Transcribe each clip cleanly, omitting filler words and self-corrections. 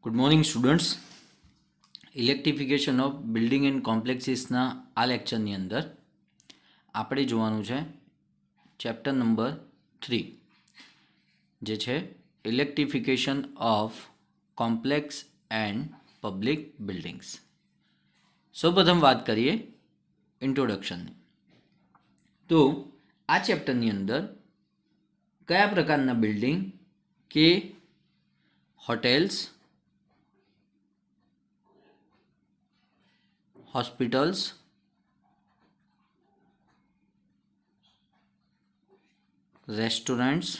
Good morning students. Electrification of building and કોમ્પ્લેક્સીસના આ લેક્ચરની અંદર આપણે જોવાનું છે ચેપ્ટર નંબર 3, જે છે electrification of complex and public buildings. સૌપ્રથમ વાત કરીએ ઇન્ટ્રોડક્શનની. તો આ ચેપ્ટરની અંદર કયા પ્રકારના બિલ્ડિંગ કે hotels, hospitals, restaurants,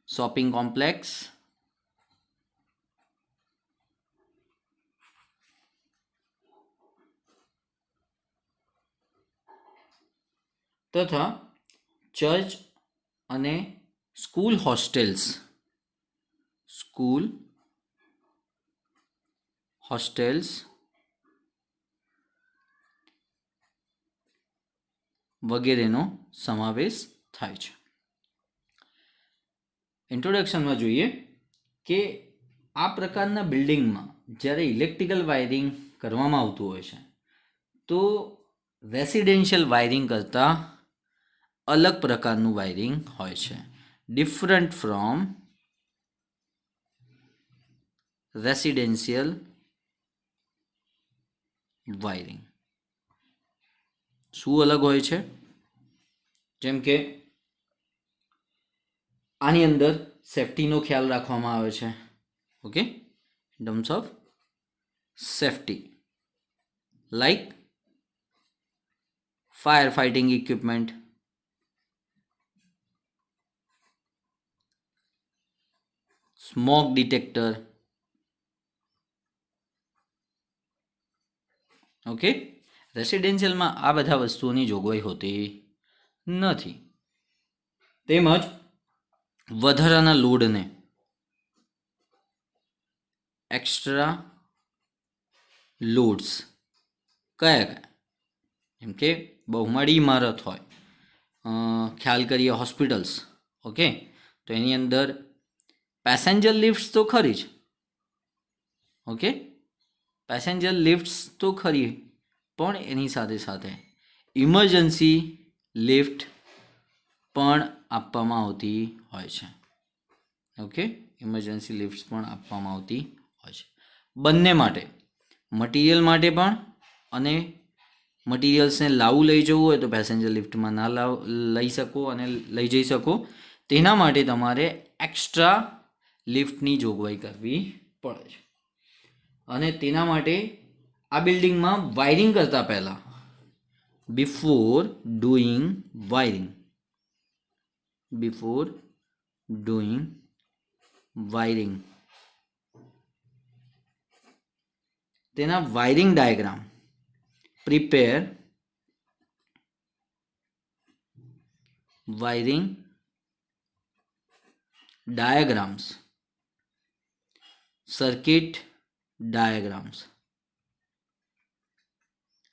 shopping complex, તથા ચર્ચ અને સ્કૂલ હોસ્ટેલ્સ વગેરેનો સમાવેશ થાય છે. ઇન્ટ્રોડક્શનમાં જોઈએ કે આ પ્રકારના બિલ્ડિંગમાં જ્યારે ઇલેક્ટ્રિકલ વાયરિંગ કરવામાં આવતું હોય છે તો રેસિડેન્શિયલ વાયરિંગ કરતાં અલગ પ્રકારનું વાયરિંગ હોય છે, ડિફરન્ટ ફ્રોમ રેસિડેન્શિયલ વાયરિંગ. શું અલગ હોય છે? જેમ કે આની અંદર સેફ્ટીનો ખ્યાલ રાખવામાં આવે છે. Okay, in terms of safety, like fire fighting equipment, smoke detector. Okay, રેસિડેન્શિયલમાં આ બધા વસ્તુઓની જોગવાઈ હોતી નથી. તેમજ વધારાના લોડને, એક્સ્ટ્રા લોડ્સ કયા? જેમ કે બહુમાળી ઇમારત હોય, ખ્યાલ કરીએ હોસ્પિટલ્સ. ઓકે, તો એની અંદર પેસેન્જર લિફ્ટ્સ તો ખરી જ. ઓકે, પેસેન્જર લિફ્ટ્સ તો ખરી, પણ એની સાથે સાથે ઇમરજન્સી લિફ્ટ પણ આપવામાં આવતી હોય છે. ઓકે, ઇમરજન્સી લિફ્ટ્સ પણ આપવામાં આવતી હોય છે. બંને માટે, મટીરિયલ માટે પણ, અને મટીરિયલ્સને લાવું લઈ જવું હોય તો પેસેન્જર લિફ્ટમાં ના લઈ શકો અને લઈ જઈ શકો, તેના માટે તમારે એક્સ્ટ્રા લિફ્ટની જોગવાઈ કરવી પડે છે. અને તેના માટે આ બિલ્ડિંગમાં વાયરિંગ કરતાં પહેલાં, બિફોર ડુઈંગ વાયરિંગ, તેના wiring diagram, prepare wiring diagrams, circuit diagrams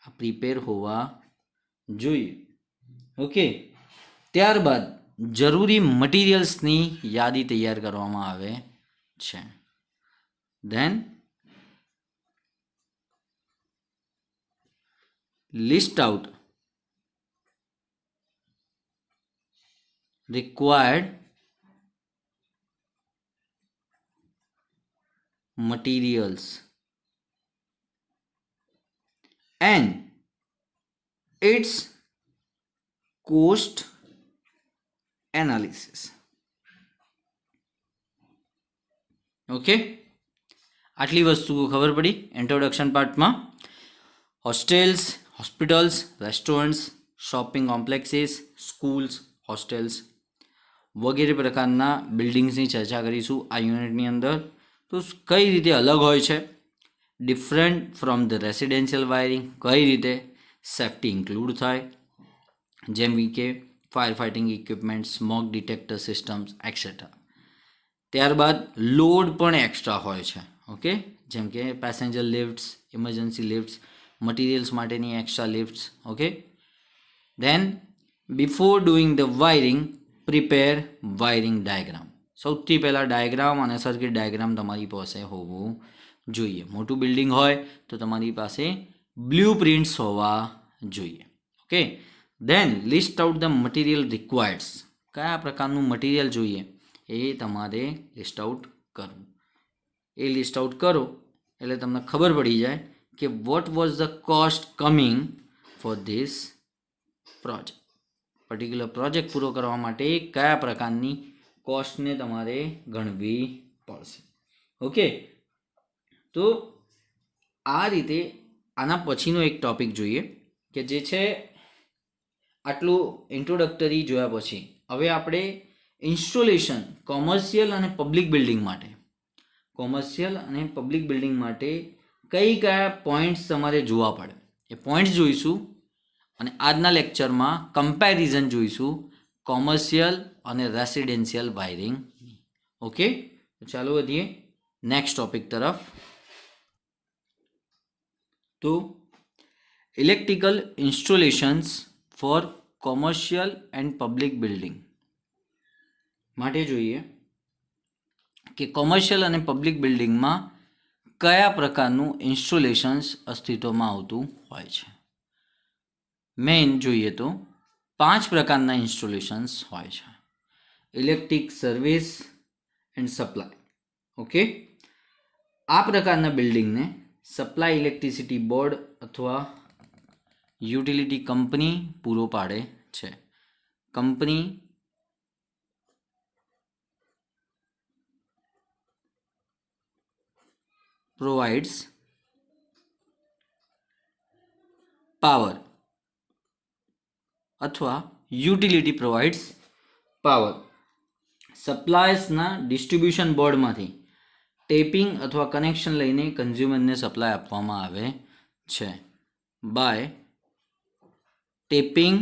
આ પ્રિપેર હોવા જોઈએ. ઓકે, ત્યારબાદ જરૂરી મટીરિયલ્સની યાદી તૈયાર કરવામાં આવે છે. Then list out required materials and its cost analysis. Okay, આટલી વસ્તુઓ ખબર પડી ઇન્ટ્રોડક્શન પાર્ટમાં. Hostels, hospitals, restaurants, shopping complexes, schools, hostels વગેરે પ્રકારના બિલ્ડિંગ્સની ચર્ચા કરીશું આ યુનિટની અંદર. તો કઈ રીતે અલગ હોય છે, different from the residential wiring, કઈ રીતે સેફ્ટી ઇન્ક્લુડ થાય, જેમ કે fire fighting equipment, smoke detector systems etcetera. ત્યારબાદ લોડ પણ એક્સ્ટ્રા હોય છે. ઓકે, જેમ કે passenger lifts, emergency lifts, materials માટેની extra lifts. Okay, then before doing the wiring, prepare wiring diagram. સૌથી પહેલાં ડાયાગ્રામ અને સર્કિટ ડાયાગ્રામ તમારી પાસે હોવું જોઈએ. મોટું બિલ્ડિંગ હોય તો તમારી પાસે બ્લુ પ્રિન્ટ્સ હોવા જોઈએ. Okay, then list out the material requireds. કયા પ્રકારનું મટીરિયલ જોઈએ એ તમારે લિસ્ટ આઉટ કરવું. એ લિસ્ટ આઉટ કરો એટલે તમને ખબર પડી જાય કે what was the cost coming for this project. Particular project પૂરો કરવા માટે કયા પ્રકારની કોસ્ટને તમારે ગણવી પડશે. ઓકે, તો આ રીતે આના પછીનો એક ટોપિક જોઈએ કે જે છે આટલું ઇન્ટ્રોડક્ટરી જોયા પછી હવે આપણે ઇન્સ્ટોલેશન કોમર્શિયલ અને પબ્લિક બિલ્ડિંગ માટે કયા પોઈન્ટ્સ તમારે જોવા પડે એ પોઈન્ટ્સ જોઈશું. અને આજના લેક્ચરમાં કમ્પેરિઝન જોઈશું કોમર્શિયલ અને રેસિડેન્શિયલ વાયરિંગ. ઓકે, તો ચાલો વધીએ નેક્સ્ટ ટોપિક તરફ. તો electrical installations for commercial and public building માટે જોઈએ કે કોમર્શિયલ અને પબ્લિક બિલ્ડિંગમાં કયા પ્રકારનું ઇન્સ્ટોલેશન્સ અસ્તિત્વમાં આવતું હોય છે. મેઇન જોઈએ તો 5 પ્રકારના ઇન્સ્ટોલેશન્સ હોય છે. Electric service and supply. Okay, આ પ્રકારના બિલ્ડિંગને સપ્લાય ઇલેક્ટ્રિસિટી બોર્ડ અથવા યુટિલિટી કંપની પૂરો પાડે છે. કંપની provides power અથવા યુટિલિટી પ્રોવાઇડ્સ પાવર. સપ્લાયર્સના ડિસ્ટ્રીબ્યુશન બોર્ડમાંથી ટેપિંગ અથવા કનેક્શન લઈને કન્ઝ્યુમરને સપ્લાય આપવામાં આવે છે. બાય ટેપિંગ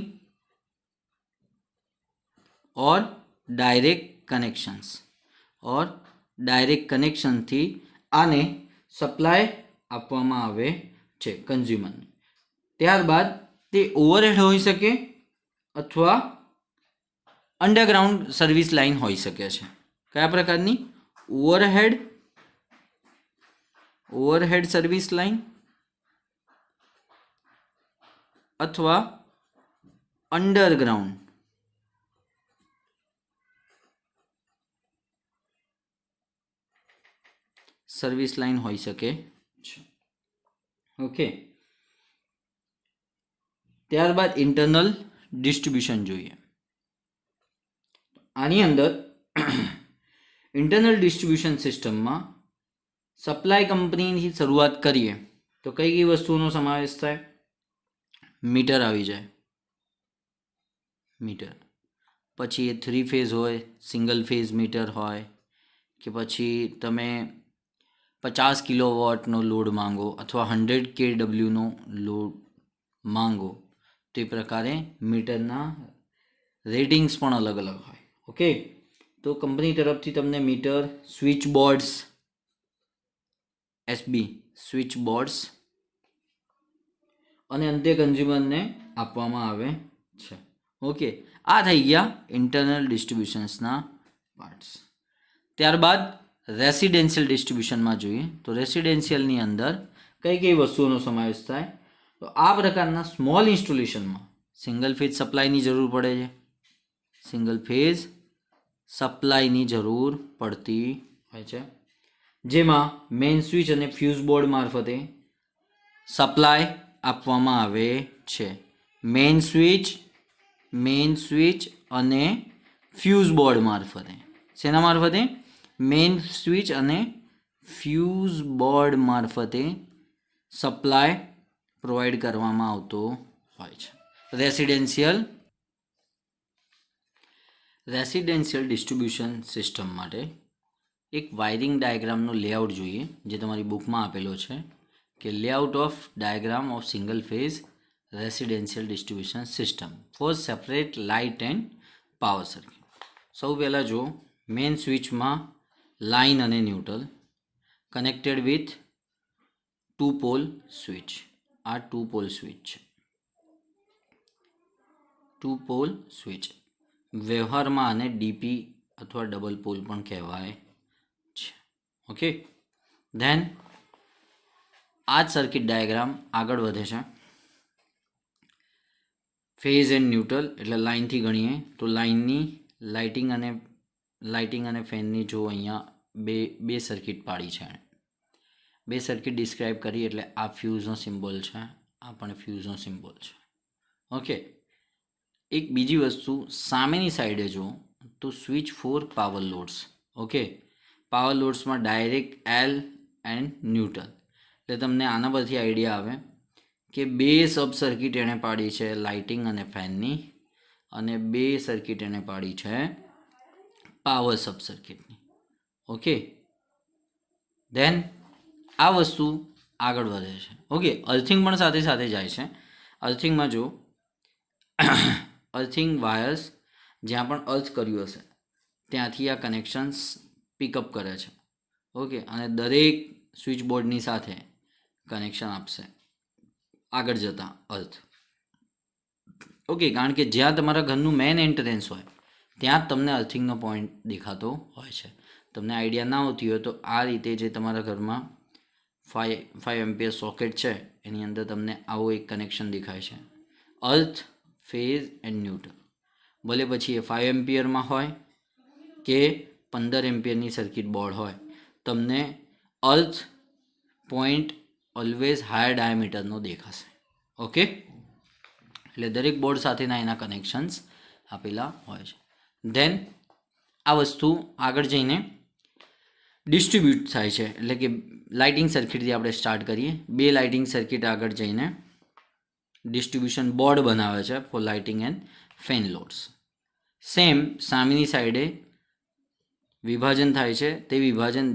ઓર ડાયરેક્ટ કનેક્શનથી આને સપ્લાય આપવામાં આવે છે કન્ઝ્યુમરને. ત્યારબાદ તે ઓવરહેડ હોઈ શકે અથવા અંડરગ્રાઉન્ડ સર્વિસ લાઇન હોઈ શકે છે. કયા પ્રકારની? ઓવરહેડ સર્વિસ લાઇન અથવા અંડરગ્રાઉન્ડ સર્વિસ લાઇન હોઈ શકે છે. ઓકે, ત્યારબાદ ઇન્ટરનલ ડિસ્ટ્રીબ્યુશન જોઈએ. આની અંદર ઇન્ટરનલ ડિસ્ટ્રીબ્યુશન સિસ્ટમમાં સપ્લાય કંપનીની શરૂઆત કરીએ તો કઈ કઈ વસ્તુઓનો સમાવેશ થાય? મીટર આવી જાય. મીટર પછી એ 3 ફેઝ હોય, સિંગલ ફેઝ મીટર હોય કે પછી તમે 50 કિલોવોટનો લોડ માંગો અથવા 100 kWનો લોડ માંગો તો એ પ્રકારે મીટરના રેટિંગ્સ પણ અલગ અલગ હોય. ઓકે, તો કંપની તરફથી તમને meter, switch boards, SB switch boards અને અંતે કન્ઝ્યુમરને આપવામાં આવે છે. ઓકે, આ થઈ ગયા ઇન્ટરનલ ડિસ્ટ્રીબ્યુશન્સના પાર્ટ્સ. ત્યારબાદ રેસિડેન્શિયલ ડિસ્ટ્રીબ્યુશનમાં જોઈએ તો રેસિડેન્શિયલની અંદર કઈ કઈ વસ્તુઓનો સમાવેશ થાય? તો આ પ્રકારના સ્મોલ ઇન્સ્ટોલેશનમાં સિંગલ ફેઝ સપ્લાયની જરૂર પડે છે. સિંગલ ફેઝ સપ્લાયની જરૂર પડતી હોય છે, જેમાં મેઇન સ્વિચ અને ફ્યુઝ બોર્ડ મારફતે સપ્લાય આપવામાં આવે છે. મેઇન સ્વિચ અને ફ્યુઝ બોર્ડ મારફતે. શેના મારફતે? મેઇન સ્વિચ અને ફ્યુઝ બોર્ડ મારફતે સપ્લાય પ્રોવાઈડ કરવામાં આવતો હોય છે. રેસિડેન્શિયલ ડિસ્ટ્રીબ્યુશન સિસ્ટમ માટે એક વાયરિંગ ડાયાગ્રામનો લેઆઉટ જોઈએ, જે તમારી બુકમાં આપેલો છે કે layout of diagram of single phase residential distribution system for separate light and power circuit. સૌ પહેલાં જો મેઇન સ્વિચમાં લાઇન અને neutral connected with 2 pole switch. આ 2 પોલ સ્વિચ છે. 2 પોલ સ્વિચ વ્યવહારમાં આને ડીપી અથવા ડબલ પોલ પણ કહેવાય છે. ઓકે, ધેન આ જ સર્કિટ ડાયાગ્રામ આગળ વધે છે. ફેઝ એન્ડ ન્યુટ્રલ એટલે લાઇનથી ગણીએ તો લાઇનની લાઇટિંગ અને ફેનની જો અહીંયા બે સર્કિટ પાડી છે. બે સર્કિટ ડિસ્ક્રાઇબ કરી એટલે આ ફ્યુઝનો સિમ્બોલ છે, આ પણ ફ્યુઝનો સિમ્બોલ છે. ઓકે, એક બીજી વસ્તુ સામેની સાઈડે જો તો switch for power loads. Okay, power લોડ્સમાં ડાયરેક્ટ એલ એન્ડ ન્યુટ્રલ એટલે તમને આના પરથી આઈડિયા આવે કે બે સબ સર્કિટ એણે પાડી છે લાઇટિંગ અને ફેનની, અને બે સર્કિટ એણે પાડી છે પાવર સબ સર્કિટની. ઓકે, ધેન આ વસ્તુ આગળ વધે છે. ઓકે, અર્થિંગ પણ સાથે સાથે જાય છે. અર્થિંગમાં જો અર્થિંગ વાયર્સ જ્યાં પણ અર્થ કર્યું હશે ત્યાંથી આ કનેક્શન્સ પિકઅપ કરે છે. ઓકે, અને દરેક સ્વિચ બોર્ડની સાથે કનેક્શન આપશે આગળ જતાં અર્થ. ઓકે, કારણ કે જ્યાં તમારા ઘરનું મેઇન એન્ટ્રન્સ હોય ત્યાં જ તમને અર્થિંગનો પોઈન્ટ દેખાતો હોય છે. તમને આઈડિયા ના હોતી હોય તો આ રીતે જે તમારા ઘરમાં 5 એમ્પિયર સોકેટ છે એની અંદર તમને આવું એક કનેક્શન દેખાય છે, અર્થ, ફેઝ એન્ડ ન્યુટ્રલ. ભલે પછી એ 5 એમ્પિયરમાં હોય કે 15 એમ્પિયરની સર્કિટ બોર્ડ હોય, તમને અર્થ પોઈન્ટ ઓલવેઝ હાયર ડાયામીટરનો દેખાશે. ઓકે, એટલે દરેક બોર્ડ સાથેના એના કનેક્શન્સ આપેલા હોય છે. ધેન આ વસ્તુ આગળ જઈને ડિસ્ટ્રીબ્યુટ થાય છે, એટલે કે લાઇટિંગ સર્કિટથી આપણે સ્ટાર્ટ કરીએ. બે લાઇટિંગ સર્કિટ આગળ જઈને ડિસ્ટ્રીબ્યુશન બોર્ડ બનાવે છે for lighting and fan loads. Same સામેની સાઈડે વિભાજન થાય છે. તે વિભાજન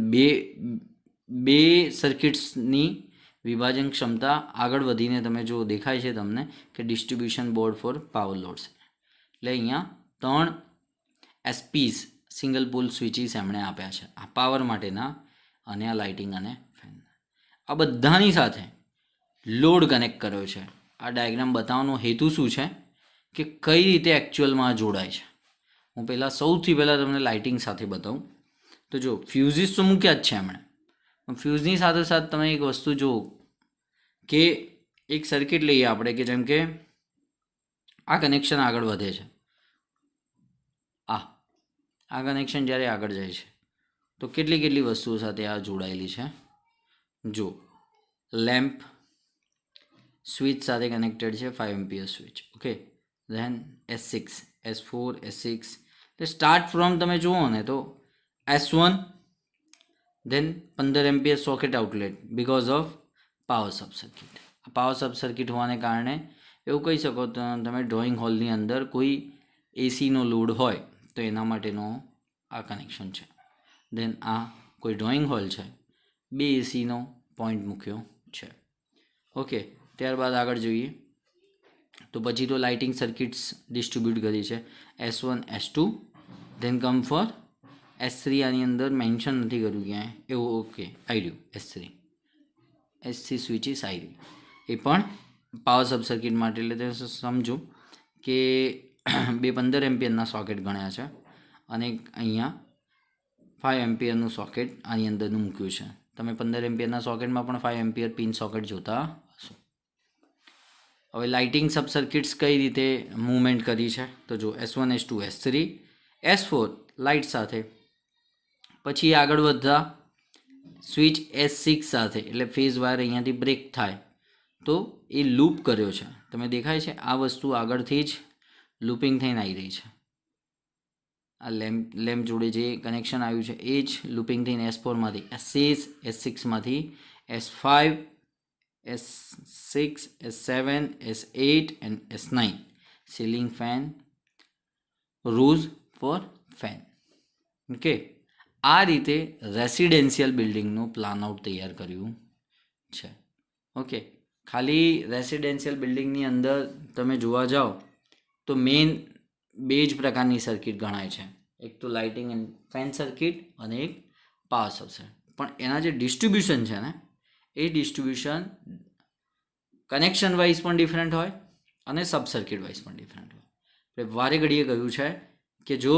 બે સર્કિટ્સની વિભાજન ક્ષમતા આગળ વધીને તમે જો દેખાય છે તમને કે distribution board four power loads. એટલે અહીંયા 3 એસપીસ સિંગલ પોલ સ્વિચીસ એમણે આપ્યા છે આ પાવર માટેના અને આ લાઇટિંગ અને ફેન. આ બધાની સાથે લોડ કનેક્ટ કર્યો છે. આ ડાયાગ્રામ બતાવવાનો હેતુ શું છે કે કઈ રીતે એકચ્યુઅલમાં જોડાય છે. હું સૌથી પહેલાં તમને લાઇટિંગ સાથે બતાવું. તો જો ફ્યુઝિસ તો મૂક્યા જ છે એમણે, પણ ફ્યુઝની સાથોસાથ તમે એક વસ્તુ જુઓ કે એક સર્કિટ લઈએ આપણે કે જેમ કે આ કનેક્શન આગળ વધે છે, આ કનેક્શન જ્યારે આગળ જાય છે તો કેટલી વસ્તુઓ સાથે આ જોડાયેલી છે. જો લેમ્પ સ્વિચ સાથે કનેક્ટેડ છે, 5 ampere switch. Okay, than S6, S4, S6 એટલે સ્ટાર્ટ ફ્રોમ તમે જુઓ ને તો S1, then 15 ampere socket outlet because of power sub circuit. Power sub circuit હોવાને કારણે એવું કહી શકો તો તમે ડ્રોઈંગ હોલની અંદર કોઈ એસીનો લોડ હોય તો એના માટેનો આ કનેક્શન છે. ધેન આ કોઈ ડ્રોઈંગ હોલ છે, બે એસીનો પોઈન્ટ મૂક્યો છે. ઓકે, ત્યારબાદ આગળ જોઈએ તો પછી તો લાઇટિંગ સર્કિટ્સ ડિસ્ટ્રીબ્યુટ કરી છે S1, S2, than come for S3. આની અંદર મેન્શન નથી કર્યું ક્યાંય એવું. ઓકે, આવી રહ્યું S3 સ્વિચીસ આવી રહ્યું, એ પણ પાવર સબ સર્કિટ માટે. એટલે તમે સમજો કે 15 એમ્પિયરના સોકેટ ગણ્યા છે અને અહીંયા 5 એમ્પિયરનું સોકેટ આની અંદરનું મૂક્યું છે. તમે 15 એમ્પિયરના સોકેટમાં પણ 5 એમ્પિયર પિન સોકેટ જોતા હશો. હવે લાઇટિંગ સબ સર્કિટ્સ કઈ રીતે મૂવમેન્ટ કરી છે તો જો S1, S2, S3, S4 light સાથે, પછી આગળ વધતા સ્વિચ S6 સાથે, એટલે ફેઝ વાયર અહીંયાથી બ્રેક થાય તો એ લૂપ કર્યો છે. તમે દેખાય છે આ વસ્તુ આગળથી જ લૂપિંગ થઈને આવી રહી છે. આ લેમ્પ જોડે જે કનેક્શન આવ્યું છે એ જ લૂપિંગ થઈને S4માંથી S6, S6માંથી S5, S6, S7, S8 and S9 ceiling fan, rose for fan. Okay, આ રીતે રેસિડેન્શિયલ બિલ્ડિંગનું પ્લાન આઉટ તૈયાર કર્યું છે. ઓકે, ખાલી રેસિડેન્શિયલ બિલ્ડિંગની અંદર તમે જોવા જાઓ તો મેઇન બે જ પ્રકારની સર્કિટ ગણાય છે, એક તો લાઇટિંગ એન્ડ ફેન સર્કિટ અને એક પાવર સબ સર્કિટ. પણ એના જે ડિસ્ટ્રીબ્યુશન છે ને એ ડિસ્ટ્રીબ્યુશન કનેક્શન વાઇઝ પણ ડિફરન્ટ હોય અને સબ સર્કિટ વાઇઝ પણ ડિફરન્ટ હોય. એટલે વારે ઘડીએ કહ્યું છે કે જો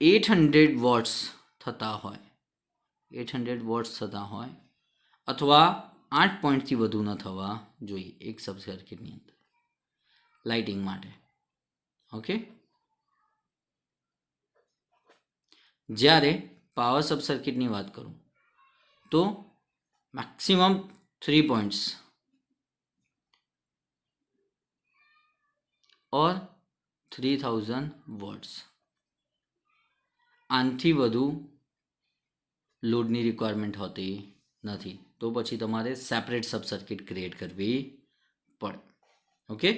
800 વોટ્સ થતા હોય 800 વોટ્સ થતા હોય અથવા 8 પોઈન્ટથી વધુ ન થવા જોઈએ એક સબ સર્કિટની અંદર લાઇટિંગ માટે. ઓકે, જ્યારે પાવર સબ સર્કિટની વાત કરું તો મેક્સિમમ 3 પોઈન્ટ્સ ઓર 3000 વોટ્સ. આનાથી વધુ લોડની રિક્વાયરમેન્ટ હોતી નથી, તો પછી તમારે સેપરેટ સબ સર્કિટ ક્રિએટ કરવી પડે. ઓકે,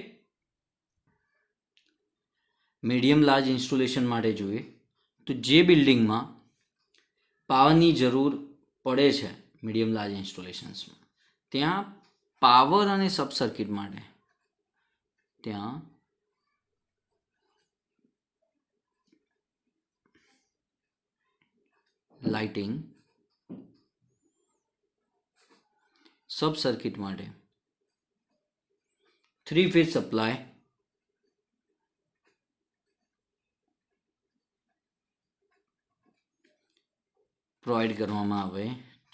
મીડિયમ લાર્જ ઇન્સ્ટોલેશન માટે જોઈએ તો જે બિલ્ડિંગમાં પાવરની જરૂર પડે છે મીડિયમ લાર્જ ઇન્સ્ટોલેશન્સમાં, ત્યાં પાવર અને સબ સર્કિટ માટે ત્યાં લાઇટિંગ, સબ સર્કિટ માટે 3 ફેઝ સપ્લાય પ્રોવાઈડ કરવામાં આવે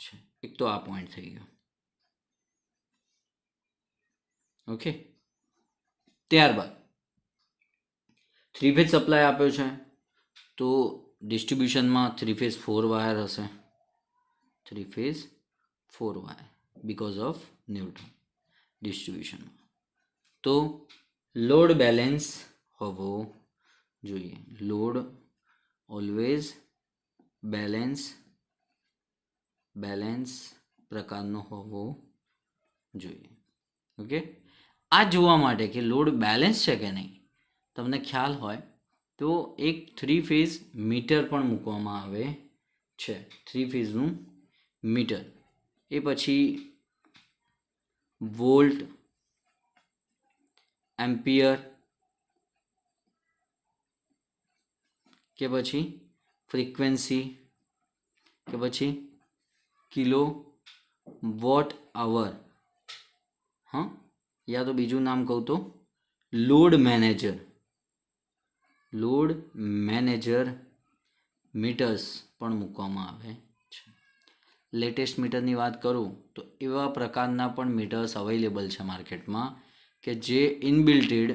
છે. એક તો આ પોઈન્ટ થઈ ગયો. ઓકે, ત્યારબાદ 3 ફેઝ સપ્લાય આપ્યો છે તો ડિસ્ટ્રીબ્યુશનમાં 3 ફેઝ 4 વાયર હશે. 3 phase 4 wire because of neutral ડિસ્ટ્રીબ્યુશનમાં. તો લોડ બેલેન્સ હોવો જોઈએ. લોડ ઓલવેઝ બેલેન્સ પ્રકારનો હોવો જોઈએ. ઓકે, આ જોવા માટે કે લોડ બેલેન્સ છે કે નહીં તમને ખ્યાલ હોય તો એક 3 ફેઝ મીટર પણ મૂકવામાં આવે છે. 3 ફેઝનું મીટર, એ પછી વોલ્ટ, એમ્પિયર કે પછી ફ્રીક્વન્સી કે પછી કિલો વોટ અવર. હા, યા તો બીજું નામ કહું તો લોડ મેનેજર મીટર્સ પણ મૂકવામાં આવે છે. લેટેસ્ટ મીટરની વાત કરું તો એવા પ્રકારના પણ મીટર્સ અવેલેબલ છે માર્કેટમાં કે જે ઇનબિલ્ટેડ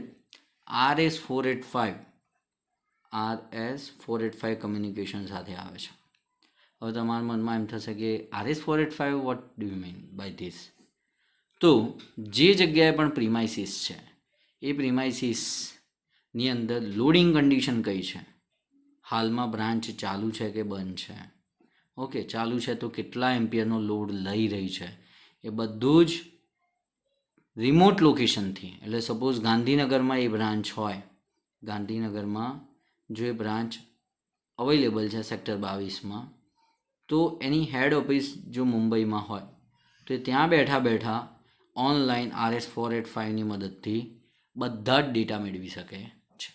RS485 કમ્યુનિકેશન સાથે આવે છે. હવે તમારા મનમાં એમ થશે કે RS485 what do you mean by this? તો જે જગ્યાએ પણ પ્રિમાઇસીસ છે એ પ્રિમાઇસીસની અંદર લોડિંગ કન્ડિશન કઈ છે, હાલમાં બ્રાન્ચ ચાલુ છે કે બંધ છે, ઓકે, ચાલુ છે તો કેટલા એમ્પિયરનો લોડ લઈ રહી છે, એ બધું જ રિમોટ લોકેશનથી, એટલે સપોઝ ગાંધીનગરમાં એ બ્રાન્ચ હોય, ગાંધીનગરમાં જો એ બ્રાન્ચ અવેલેબલ છે સેક્ટર 22માં, તો એની હેડ ઓફિસ જો મુંબઈમાં હોય તો ત્યાં બેઠા ઓનલાઈન RS485ની મદદથી બધા જ ડેટા મેળવી શકે છે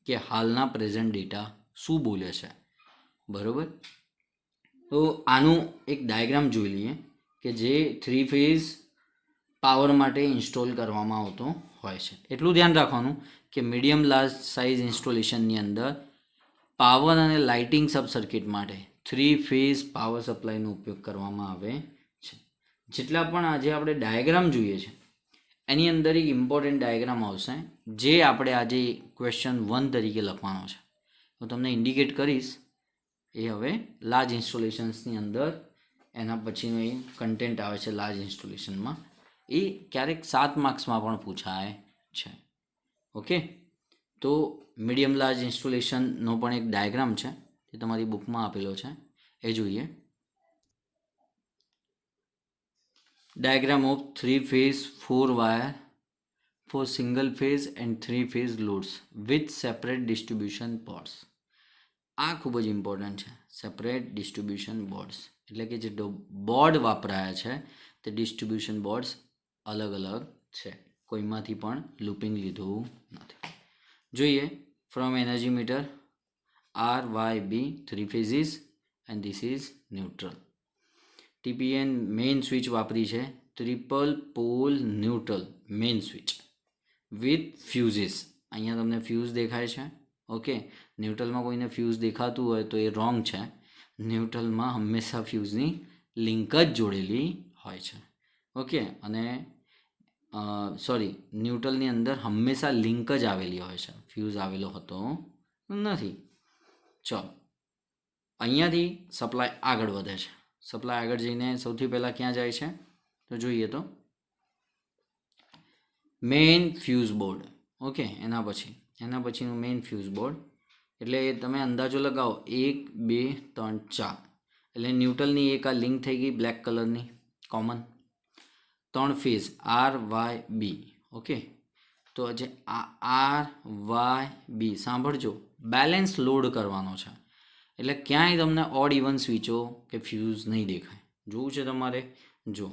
કે હાલના પ્રેઝન્ટ ડેટા શું બોલે છે. બરાબર, તો આનું એક ડાયાગ્રામ જોઈ લઈએ કે જે 3 ફેઝ પાવર માટે ઇન્સ્ટોલ કરવામાં આવતો હોય છે. એટલું ધ્યાન રાખવાનું કે મીડિયમ લાર્જ સાઇઝ ઇન્સ્ટોલેશનની અંદર પાવર અને લાઇટિંગ સબ સર્કિટ માટે 3 ફેઝ પાવર સપ્લાયનો ઉપયોગ કરવામાં આવે છે. જેટલા પણ આજે આપણે ડાયાગ્રામ જોઈએ છે એની અંદર એક ઇમ્પોર્ટન્ટ ડાયાગ્રામ આવશે જે આપણે આજે ક્વેશ્ચન 1 તરીકે લખવાનો છે. હું તમને ઇન્ડિકેટ કરીશ. એ હવે લાર્જ ઇન્સ્ટોલેશન્સની અંદર એના પછીનો એ કન્ટેન્ટ આવે છે લાર્જ ઇન્સ્ટોલેશનમાં, એ ક્યારેક 7 માર્ક્સમાં પણ પૂછાય છે. ઓકે, તો મીડિયમ લાર્જ ઇન્સ્ટોલેશનનો પણ એક ડાયાગ્રામ છે જે તમારી બુકમાં આપેલો છે, એ જોઈએ. Diagram of 3 phase 4 wire for single phase and 3 phase loads with separate distribution boards. આ ખૂબ જ ઇમ્પોર્ટન્ટ છે. સેપરેટ ડિસ્ટ્રીબ્યુશન બોર્ડ્સ એટલે કે જે બોર્ડ વાપરાયા છે તે ડિસ્ટ્રીબ્યુશન બોર્ડ્સ અલગ અલગ છે, કોઈમાંથી પણ લૂપિંગ લીધું નથી. જોઈએ from energy meter RYB 3 phases and this is neutral. TPN main switch વાપરી છે, triple pole neutral main switch with fuses. અહીંયા તમને ફ્યુઝ દેખાય છે, ઓકે, ન્યુટ્રલમાં કોઈને ફ્યુઝ દેખાતું હોય તો એ રોંગ છે. ન્યુટ્રલમાં હંમેશા ફ્યુઝની લિંક જ જોડેલી હોય છે. ઓકે, અને સોરી, ન્યુટ્રલની અંદર હંમેશા લિંક જ આવેલી હોય છે, ફ્યુઝ આવેલો હોતો નથી. ચલો, અહીંયાથી સપ્લાય આગળ વધે છે. સપ્લાય આગળ જઈને સૌથી પહેલાં ક્યાં જાય છે તો જોઈએ તો મેઇન ફ્યુઝ બોર્ડ. ઓકે, એના પછીનું મેઇન ફ્યુઝ બોર્ડ. એટલે તમે અંદાજો લગાવો 1 2 3 4, એટલે ન્યુટ્રલની એક આ લિંક થઈ ગઈ બ્લેક કલરની કોમન. 3 phase RYB. ઓકે, તો જે આ RYB સાંભળજો, બેલેન્સ લોડ કરવાનો છે. એટલે ક્યાંય તમને ઓડ ઇવન સ્વિચો કે ફ્યુઝ નહીં દેખાય. જોવું છે તમારે, જો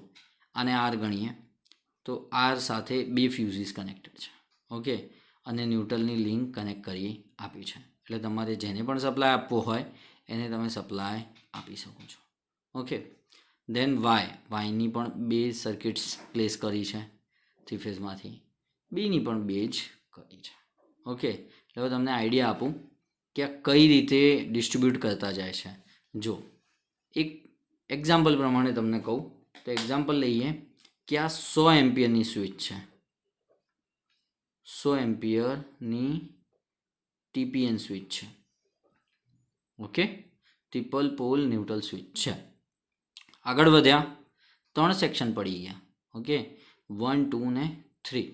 આને R ગણીએ તો R સાથે 2 ફ્યુઝિસ કનેક્ટેડ છે. ઓકે, અને ન્યુટ્રલની લિંક કનેક્ટ કરી આપી છે. એટલે તમારે જેને પણ સપ્લાય આપવો હોય એને તમે સપ્લાય આપી શકો છો. ઓકે, દેન વાયની પણ 2 સર્કિટ્સ પ્લેસ કરી છે 3 ફેઝમાંથી, બીની પણ 2 જ કરી છે. ઓકે, એટલે તમને આઈડિયા આપું કે આ કઈ રીતે ડિસ્ટ્રીબ્યુટ કરતા જાય છે. જો એક એક્ઝામ્પલ પ્રમાણે તમને કહું તો એક્ઝામ્પલ લઈએ કે આ 100 એમ્પિયરની સ્વિચ છે. 100 એમ્પિયરની TPN સ્વિચ છે. Okay, triple pole neutral switch છે. આગળ વધ્યા, 3 સેક્શન પડી ગયા. ઓકે, 1 2 ને 3.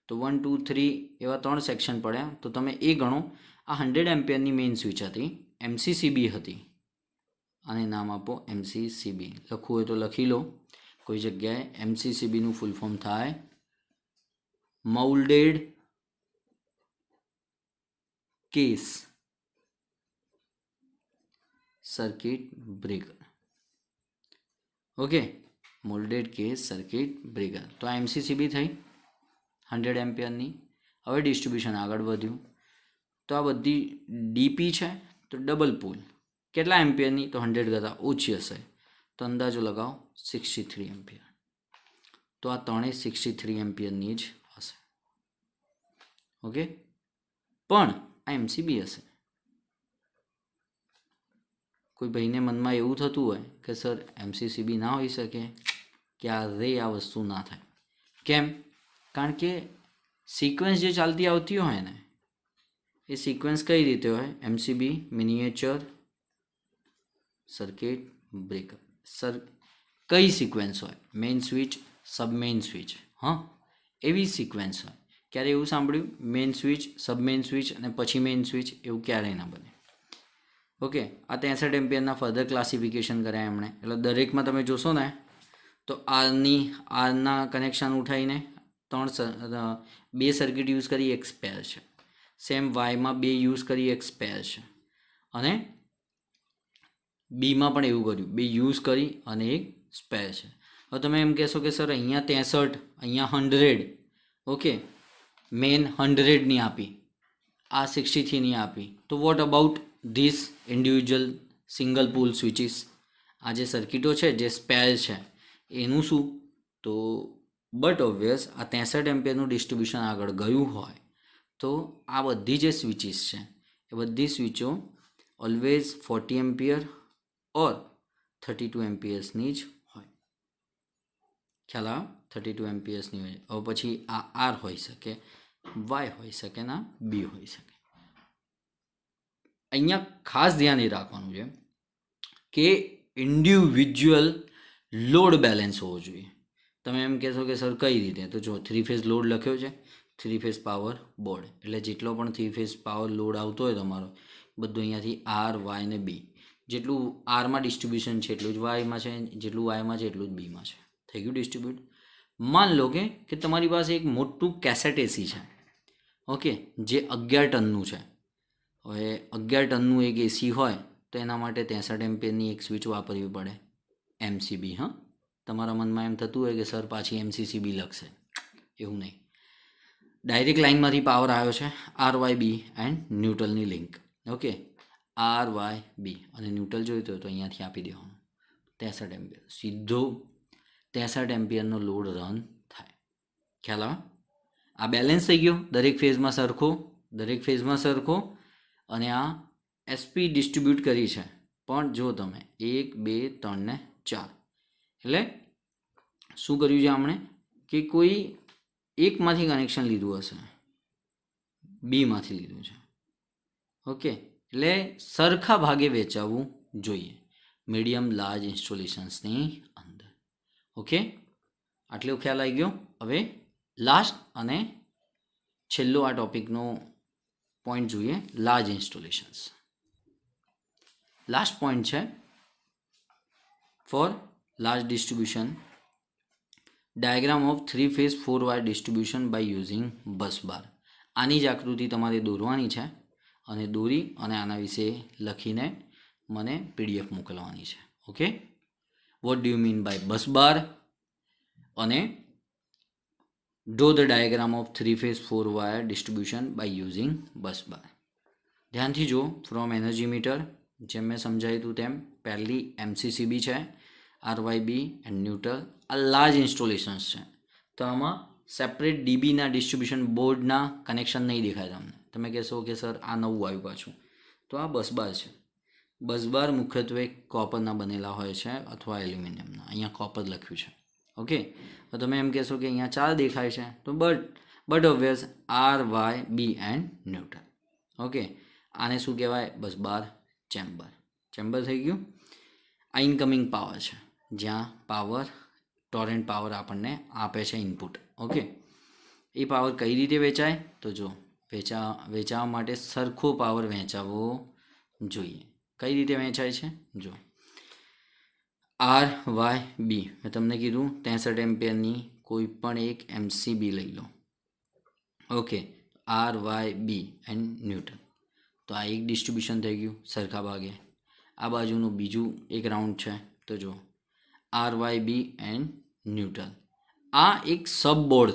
તો 1 2 3 એવા 3 સેક્શન પડ્યા. તો તમે એ ગણો, આ 100 એમ્પિયરની મેઇન સ્વિચ હતી, MCCB હતી, અને નામ આપો MCCB. લખવું હોય તો લખી લો કોઈ જગ્યાએ. MCCBનું ફૂલ ફોર્મ થાય moulded case circuit breaker. Okay, moulded case circuit breaker. તો આ MCCB થઈ 100 એમ્પિયરની. હવે ડિસ્ટ્રીબ્યુશન આગળ વધ્યું, તો આ બધી DP છે, તો ડબલ પોલ કેટલા એમ્પિયરની, તો 100 કરતાં ઓછી હશે, તો અંદાજો લગાવો 63 એમ્પિયર. તો આ ત્રણેય 63 એમ્પિયરની જ હશે. ઓકે, પણ આ MCB હશે. કોઈ ભાઈને મનમાં એવું થતું હોય કે સર MCCB ના હોઈ શકે, ક્યારે આ વસ્તુ ના થાય. કેમ? કારણ કે સિક્વન્સ જે ચાલતી આવતી હોય ને, એ સિક્વન્સ કઈ રીતે હોય? MCB miniature circuit breaker. કઈ સિક્વન્સ હોય? મેઇન સ્વિચ, સબ મેઇન સ્વિચ. હા, એવી સિક્વન્સ હોય. ક્યારે એવું સાંભળ્યું? મેઇન સ્વિચ, સબ મેઇન સ્વિચ અને પછી મેઇન સ્વિચ, એવું ક્યારેય ના બને. ઓકે, આ 63 એમ્પિયરના ફર્ધર ક્લાસિફિકેશન કર્યા એમણે. એટલે દરેકમાં તમે જોશો ને તો આરના કનેક્શન ઉઠાવીને 2 સર્કિટ યુઝ કરી, એક સ્પેર છે. સેમ વાયમાં 2 યુઝ કરી, એક સ્પેર છે. અને બીમાં પણ એવું કર્યું, 2 યુઝ કરી અને એક સ્પેર છે. હવે તમે એમ કહેશો કે સર અહીંયા 63, અહીંયા 100. ઓકે, મેન 100ની આપી, આ 63ની આપી, તો what about this individual single pole switches? આ જે સર્કિટો છે જે સ્પેર છે એનું શું? તો બટ ઓબ્વિયસ આ 63 એમ્પિયરનું ડિસ્ટ્રીબ્યુશન આગળ ગયું હોય તો આ બધી જે સ્વિચીસ છે એ બધી સ્વિચો ઓલવેઝ 40 એમ્પિયર ઓર 32 એમ્પિયર્સની જ હોય. ખ્યાલ આવે? 32 એમ્પિયર્સની હોય. હવે પછી આ આર હોઈ શકે, વાય હોઈ શકે, ના બી હોઈ શકે. અહીંયા ખાસ ધ્યાન એ રાખવાનું છે કે ઇન્ડિવિજ્યુઅલ લોડ બેલેન્સ હોવો જોઈએ. તમે એમ કહેશો કે સર કઈ રીતે? તો જો 3 ફેઝ લોડ લખ્યો છે, 3 ફેઝ પાવર બોર્ડ, એટલે જેટલો પણ 3 ફેઝ પાવર લોડ આવતો હોય તમારો, બધું અહીંયાથી આર, વાય ને બી. જેટલું આરમાં ડિસ્ટ્રીબ્યુશન છે એટલું જ વાયમાં છે, જેટલું વાયમાં છે એટલું જ બીમાં છે. થઈ ગયું ડિસ્ટ્રીબ્યુટ. માન લો કે તમારી પાસે એક મોટું કેસેટ એસી છે. ઓકે, જે 11 ટનનું છે. હવે 11 ટનનું એક એસી હોય તો એના માટે 63 એમ્પિયરની એક સ્વિચ વાપરવી પડે, MCB. હા, તમારા મનમાં એમ થતું હોય કે સર પાછી MCCB લખશે. એવું નહીં, ડાયરેક્ટ લાઇનમાંથી પાવર આવ્યો છે, RYB એન્ડ ન્યુટ્રલની લિંક. ઓકે, RYB અને ન્યુટ્રલ જોઈતો હોય તો અહીંયાથી આપી દેવાનું 63 એમ્પિયર. સીધો 63 એમ્પિયરનો લોડ રન થાય. ખ્યાલ આવે? આ બેલેન્સ થઈ ગયો, દરેક ફેઝમાં સરખો. અને આ એસપી ડિસ્ટ્રીબ્યુટ કરી છે, પણ જો તમે 1 2 3 ને 4 એટલે શું કર્યું છે આપણે કે કોઈ એકમાંથી કનેક્શન લીધું હશે, બીમાંથી લીધું છે. ઓકે, એટલે સરખા ભાગે વેચાવવું જોઈએ મીડિયમ લાર્જ ઇન્સ્ટોલેશન્સની અંદર. ઓકે, આટલો ખ્યાલ આવી ગયો. હવે લાસ્ટ અને છેલ્લો આ ટોપિકનો પોઈન્ટ જોઈએ, લાર્જ ઇન્સ્ટોલેશન્સ. લાસ્ટ પોઈન્ટ છે for large distribution, diagram of 3 phase 4 wire distribution by using bus bar. આની જ આકૃતિ તમારે દોરવાની છે અને દોરી અને આના વિશે લખીને મને પીડીએફ મોકલવાની છે. Okay, what do you mean by bus bar અને draw the diagram of 3 phase 4 wire distribution by using bus bar. ધ્યાનથી જો, ફ્રોમ એનર્જી મીટર, જેમ મેં સમજાવ્યું હતું તેમ પહેલી એમસીસીબી છે, આરવાયબી એન્ડ ન્યુટ્રલ. આ લાર્જ ઇન્સ્ટોલેશન્સ છે, તો આમાં સેપરેટ ડીબીના ડિસ્ટ્રીબ્યુશન બોર્ડના કનેક્શન નહીં દેખાય તમને. તમે કહેશો કે સર આ નવું આવ્યું પાછું, તો આ બસબાર છે. બસબાર મુખ્યત્વે કોપરના બનેલા હોય છે અથવા એલ્યુમિનિયમના. અહીંયા કોપર લખ્યું છે. ઓકે, તો તમે એમ કહેશો કે અહીંયા 4 દેખાય છે, તો but obvious R Y B and neutral. Okay, આને શું કહેવાય? Busbar chamber. ચેમ્બર થઈ ગયું. આ ઇનકમિંગ પાવર છે, જ્યાં પાવર ટોરેન્ટ પાવર આપણને આપે છે ઇનપુટ. ઓકે, એ પાવર કઈ રીતે વેચાય? તો જો, વેચાવા માટે સરખો પાવર વહેંચાવવો જોઈએ. કઈ રીતે વહેંચાય છે? જો, આર વાય બી, મેં તમને કીધું 63 એમ્પિયરની કોઈ પણ એક એમસીબી લઈ લો. Okay, R Y B and neutral. તો આ એક ડિસ્ટ્રીબ્યુશન થઈ ગયું સરખા ભાગે. આ બાજુનું બીજું એક રાઉન્ડ છે, તો જો R Y B and neutral. આ એક સબ બોર્ડ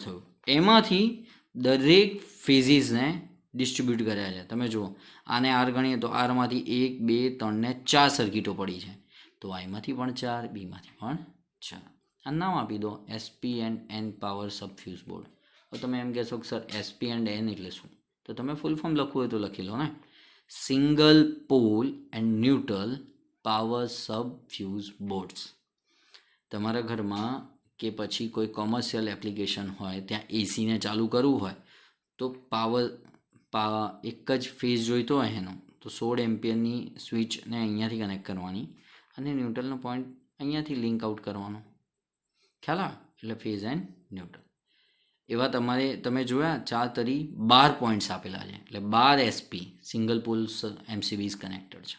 થયું. એમાંથી દરેક ફેઝિસને ડિસ્ટ્રીબ્યુટ કર્યા છે. તમે જુઓ, આને આર ગણીએ તો આરમાંથી 1 2 3 ને 4 સર્કિટો પડી છે, તો આઈમાંથી પણ 4, બીમાંથી પણ 4. આ નામ આપી દો, SP and N power sub fuse board. તો તમે એમ કહેશો કે સર એસપી એન્ડ એન એટલે શું? તો તમે ફૂલ ફોર્મ લખવું હોય તો લખી લો ને, single pole and neutral power sub fuse boards. તમારા ઘરમાં કે પછી કોઈ કોમર્શિયલ એપ્લિકેશન હોય, ત્યાં એસીને ચાલુ કરવું હોય તો એક જ ફેઝ જોઈતો હોય એનો, તો 16 એમ્પિયરની સ્વિચને અહીંયાથી કનેક્ટ કરવાની અને ન્યુટ્રલનો પોઈન્ટ અહીંયાથી લિંક આઉટ કરવાનો. ખ્યાલ આવે? એટલે ફેઝ એન્ડ ન્યુટ્રલ. એવા તમે જોયા 4 તરી 12 પોઈન્ટ્સ આપેલા છે, એટલે 12 એસપી સિંગલ પોલ એમસીબીઝ કનેક્ટેડ છે.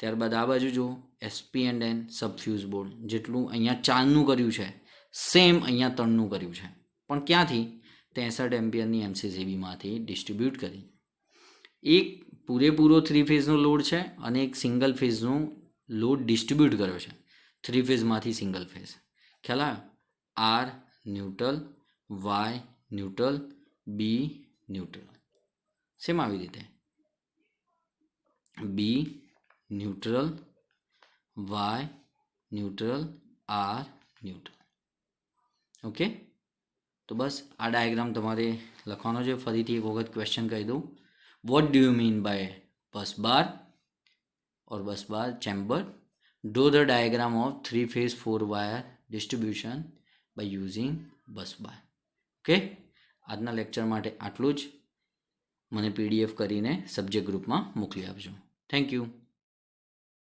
ત્યારબાદ આ બાજુ જુઓ, એસપી એન્ડ એન સબફ્યુઝ બોર્ડ. જેટલું અહીંયા 4નું કર્યું છે, સેમ અહીંયા 3નું કર્યું છે, પણ ક્યાંથી? 63 એમ્પિયરની એમસીસીબીમાંથી ડિસ્ટ્રીબ્યુટ કરી. એક પૂરેપૂરો 3 ફેઝનો લોડ છે અને એક સિંગલ ફેઝનો લોડ ડિસ્ટ્રીબ્યુટ કર્યો છે. 3 ફેઝમાંથી સિંગલ ફેઝ. ખ્યાલ આવ્યો? R neutral, Y neutral, B neutral. Same આવી રીતે B neutral, Y neutral, R neutral. Okay, તો બસ આ ડાયાગ્રામ તમારે લખવાનો છે. ફરીથી એક વખત ક્વેશ્ચન કહી દઉં, what do you mean by bus bar or bus bar chamber? Draw the diagram of 3 phase 4 wire distribution by using bus bar. Okay, આજના લેક્ચર માટે આટલું જ. મને પીડીએફ કરીને સબ્જેક્ટ ગ્રુપમાં મોકલી આપજો. Thank you.